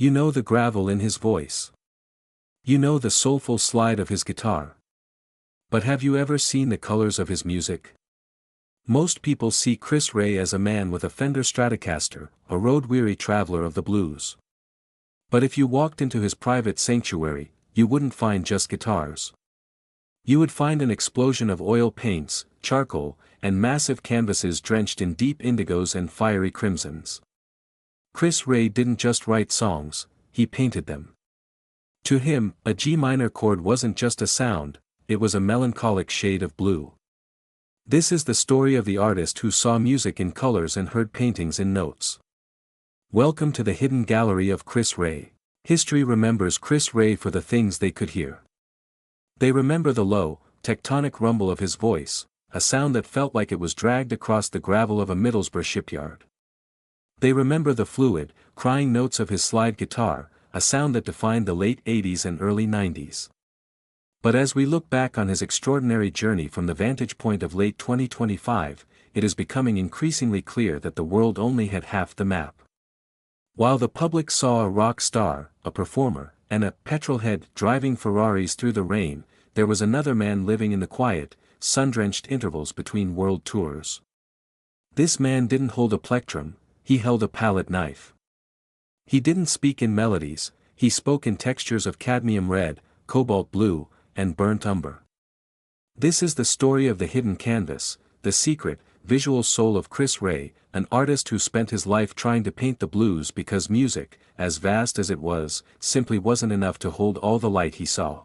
You know the gravel in his voice. You know the soulful slide of his guitar. But have you ever seen the colors of his music? Most people see Chris Rea as a man with a Fender Stratocaster, a road-weary traveler of the blues. But if you walked into his private sanctuary, you wouldn't find just guitars. You would find an explosion of oil paints, charcoal, and massive canvases drenched in deep indigos and fiery crimsons. Chris Rea didn't just write songs, he painted them. To him, a G minor chord wasn't just a sound, it was a melancholic shade of blue. This is the story of the artist who saw music in colors and heard paintings in notes. Welcome to the hidden gallery of Chris Rea. History remembers Chris Rea for the things they could hear. They remember the low, tectonic rumble of his voice, a sound that felt like it was dragged across the gravel of a Middlesbrough shipyard. They remember the fluid, crying notes of his slide guitar, a sound that defined the late 80s and early 90s. But as we look back on his extraordinary journey from the vantage point of late 2025, it is becoming increasingly clear that the world only had half the map. While the public saw a rock star, a performer, and a petrolhead driving Ferraris through the rain, there was another man living in the quiet, sun-drenched intervals between world tours. This man didn't hold a plectrum, he held a palette knife. He didn't speak in melodies, he spoke in textures of cadmium red, cobalt blue, and burnt umber. This is the story of the hidden canvas, the secret, visual soul of Chris Rea, an artist who spent his life trying to paint the blues because music, as vast as it was, simply wasn't enough to hold all the light he saw.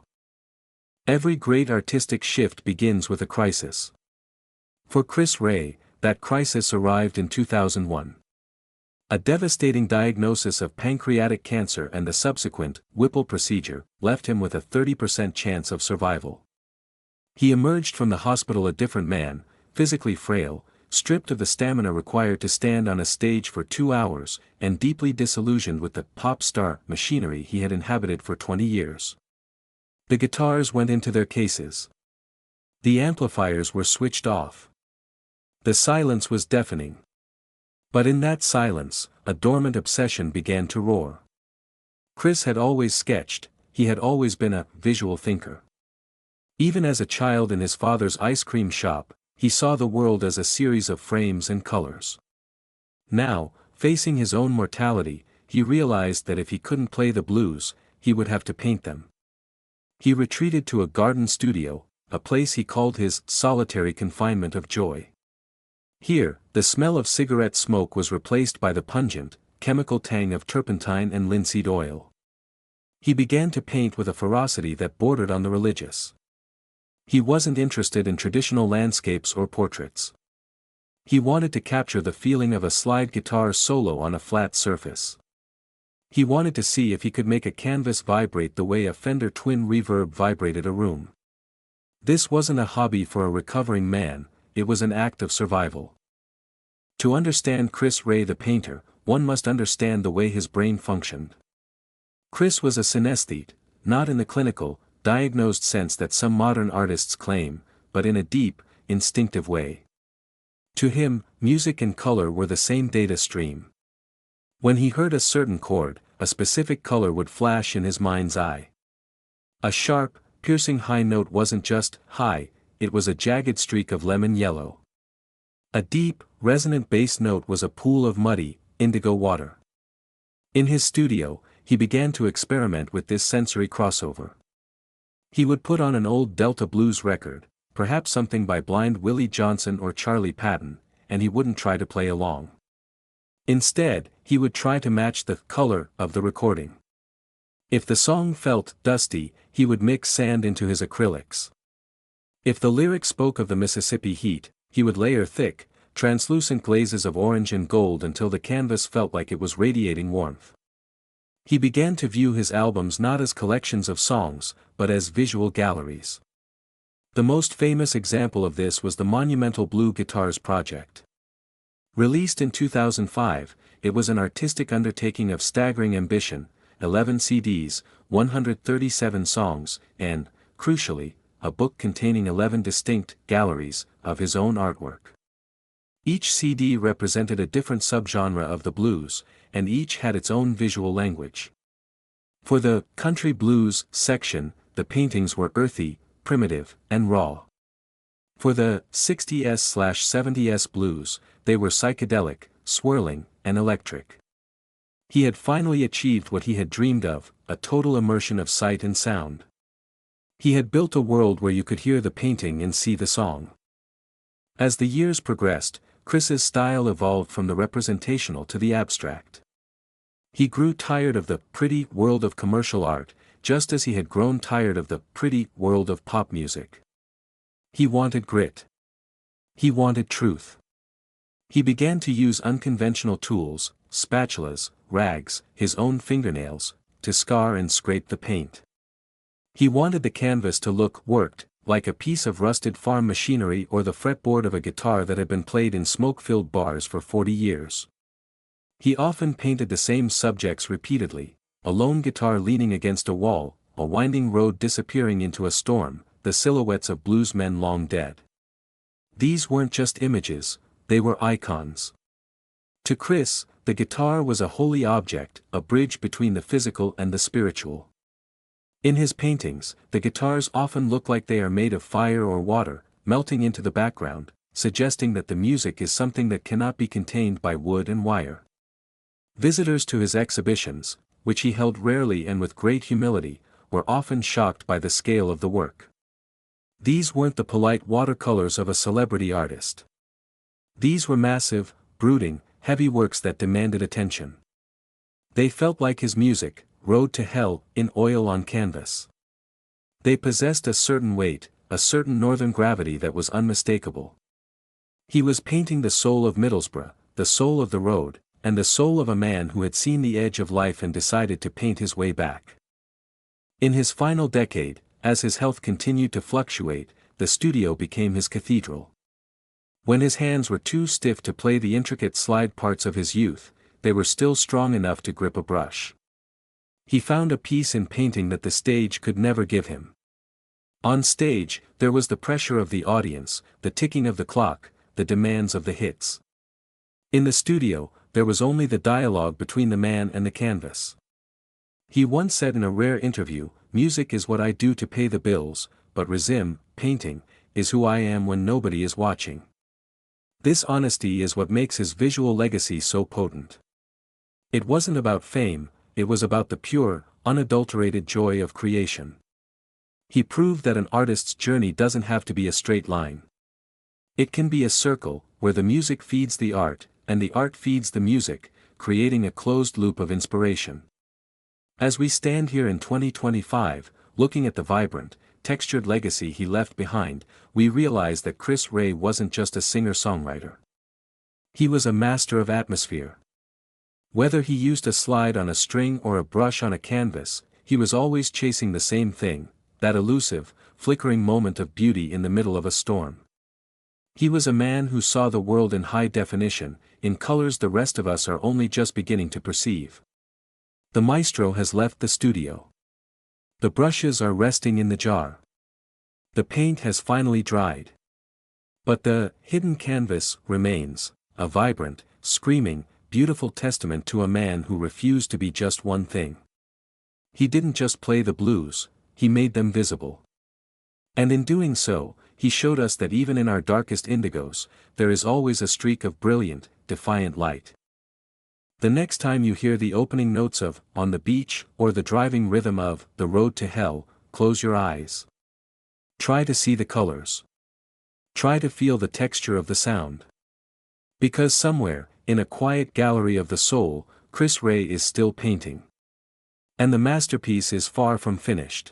Every great artistic shift begins with a crisis. For Chris Rea, that crisis arrived in 2001. A devastating diagnosis of pancreatic cancer and the subsequent Whipple procedure left him with a 30% chance of survival. He emerged from the hospital a different man, physically frail, stripped of the stamina required to stand on a stage for 2 hours, and deeply disillusioned with the pop star machinery he had inhabited for 20 years. The guitars went into their cases. The amplifiers were switched off. The silence was deafening. But in that silence, a dormant obsession began to roar. Chris had always sketched, he had always been a visual thinker. Even as a child in his father's ice cream shop, he saw the world as a series of frames and colors. Now, facing his own mortality, he realized that if he couldn't play the blues, he would have to paint them. He retreated to a garden studio, a place he called his solitary confinement of joy. Here, the smell of cigarette smoke was replaced by the pungent, chemical tang of turpentine and linseed oil. He began to paint with a ferocity that bordered on the religious. He wasn't interested in traditional landscapes or portraits. He wanted to capture the feeling of a slide guitar solo on a flat surface. He wanted to see if he could make a canvas vibrate the way a Fender Twin Reverb vibrated a room. This wasn't a hobby for a recovering man, it was an act of survival. To understand Chris Rea the painter, one must understand the way his brain functioned. Chris was a synesthete, not in the clinical, diagnosed sense that some modern artists claim, but in a deep, instinctive way. To him, music and color were the same data stream. When he heard a certain chord, a specific color would flash in his mind's eye. A sharp, piercing high note wasn't just high, it was a jagged streak of lemon yellow. A deep, resonant bass note was a pool of muddy, indigo water. In his studio, he began to experiment with this sensory crossover. He would put on an old Delta blues record, perhaps something by Blind Willie Johnson or Charlie Patton, and he wouldn't try to play along. Instead, he would try to match the color of the recording. If the song felt dusty, he would mix sand into his acrylics. If the lyric spoke of the Mississippi heat, he would layer thick, translucent glazes of orange and gold until the canvas felt like it was radiating warmth. He began to view his albums not as collections of songs, but as visual galleries. The most famous example of this was the Monumental Blue Guitars project. Released in 2005, it was an artistic undertaking of staggering ambition, 11 CDs, 137 songs, and, crucially, a book containing 11 distinct galleries of his own artwork. Each CD represented a different subgenre of the blues, and each had its own visual language. For the country blues section, the paintings were earthy, primitive, and raw. For the 60s/70s blues, they were psychedelic, swirling, and electric. He had finally achieved what he had dreamed of, a total immersion of sight and sound. He had built a world where you could hear the painting and see the song. As the years progressed, Chris's style evolved from the representational to the abstract. He grew tired of the pretty world of commercial art, just as he had grown tired of the pretty world of pop music. He wanted grit. He wanted truth. He began to use unconventional tools, spatulas, rags, his own fingernails, to scar and scrape the paint. He wanted the canvas to look worked, like a piece of rusted farm machinery or the fretboard of a guitar that had been played in smoke-filled bars for 40 years. He often painted the same subjects repeatedly: a lone guitar leaning against a wall, a winding road disappearing into a storm, the silhouettes of bluesmen long dead. These weren't just images, they were icons. To Chris, the guitar was a holy object, a bridge between the physical and the spiritual. In his paintings, the guitars often look like they are made of fire or water, melting into the background, suggesting that the music is something that cannot be contained by wood and wire. Visitors to his exhibitions, which he held rarely and with great humility, were often shocked by the scale of the work. These weren't the polite watercolors of a celebrity artist. These were massive, brooding, heavy works that demanded attention. They felt like his music, Road to Hell, in oil on canvas. They possessed a certain weight, a certain northern gravity that was unmistakable. He was painting the soul of Middlesbrough, the soul of the road, and the soul of a man who had seen the edge of life and decided to paint his way back. In his final decade, as his health continued to fluctuate, the studio became his cathedral. When his hands were too stiff to play the intricate slide parts of his youth, they were still strong enough to grip a brush. He found a peace in painting that the stage could never give him. On stage, there was the pressure of the audience, the ticking of the clock, the demands of the hits. In the studio, there was only the dialogue between the man and the canvas. He once said in a rare interview, "Music is what I do to pay the bills, but resim, painting, is who I am when nobody is watching." This honesty is what makes his visual legacy so potent. It wasn't about fame, it was about the pure, unadulterated joy of creation. He proved that an artist's journey doesn't have to be a straight line. It can be a circle, where the music feeds the art, and the art feeds the music, creating a closed loop of inspiration. As we stand here in 2025, looking at the vibrant, textured legacy he left behind, we realize that Chris Rea wasn't just a singer-songwriter. He was a master of atmosphere. Whether he used a slide on a string or a brush on a canvas, he was always chasing the same thing, that elusive, flickering moment of beauty in the middle of a storm. He was a man who saw the world in high definition, in colors the rest of us are only just beginning to perceive. The maestro has left the studio. The brushes are resting in the jar. The paint has finally dried. But the hidden canvas remains, a vibrant, screaming, beautiful testament to a man who refused to be just one thing. He didn't just play the blues, he made them visible. And in doing so, he showed us that even in our darkest indigos, there is always a streak of brilliant, defiant light. The next time you hear the opening notes of On the Beach or the driving rhythm of The Road to Hell, close your eyes. Try to see the colors. Try to feel the texture of the sound. Because somewhere, in a quiet gallery of the soul, Chris Rea is still painting. And the masterpiece is far from finished.